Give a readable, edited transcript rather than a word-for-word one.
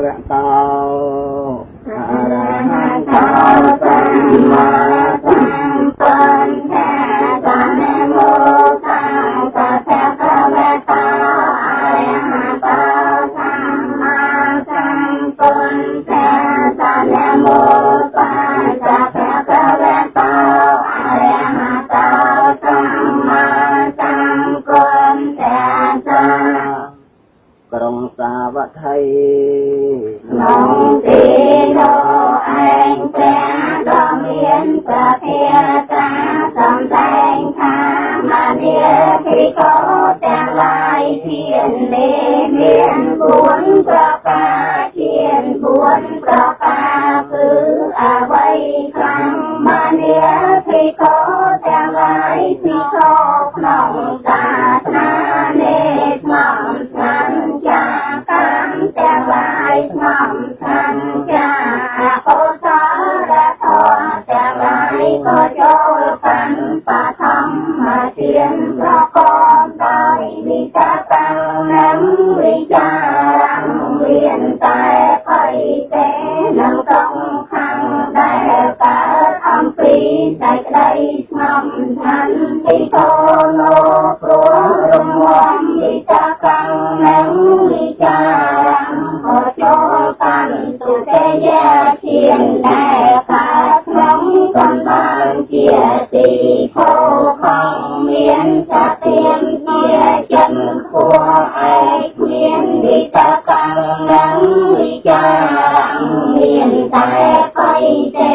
រតោអរហន្តោសម្មាសម្ពុទ្ធៈនមោតាសៈភៈវៈតោអរហន្តោសម្មាសម្ពុទ្ធៈនមោតាសៈភៈវៈតោអរហន្តោសម្មាសម្ពុទ្ធៈក្រុងសាវត្ថីក្នុងទីនោះឯងព្រះដ៏មានព្រះភាតាសំដែងថាមានាភិក្ខុទាំងឡាយធាននេះមាន4ប្រការធាន4ប្រការគឺអ្វីខ្លាំងមានាភិក្ខុទាំងឡាយភិក្ខុក្នុងសាសនានេះស្មោះស្ម័គ្រចាកម្មទាំងឡាយស្មោះស្ម័គ្រចាអកុសលធម៌ទាំងឡាយក៏ចូលកាន់បឋមទានប្រកបដោយវិតកនិងវិចារៈមានតែភ័យទេនឹងកងខាងដែលកើតអំពីសេចក្តីស្ងប់ស្ងាត់ទីតូនោព្រោះរំលំវិតកនិងវិចារៈក៏ចូលកាន់ទុតិយធានដែលកើតក្នុងកំបានជាទីខោខំមានសតិជាចិត្តគួរឯកមានវិតកនិងវិចារៈមានតែភ័យទេ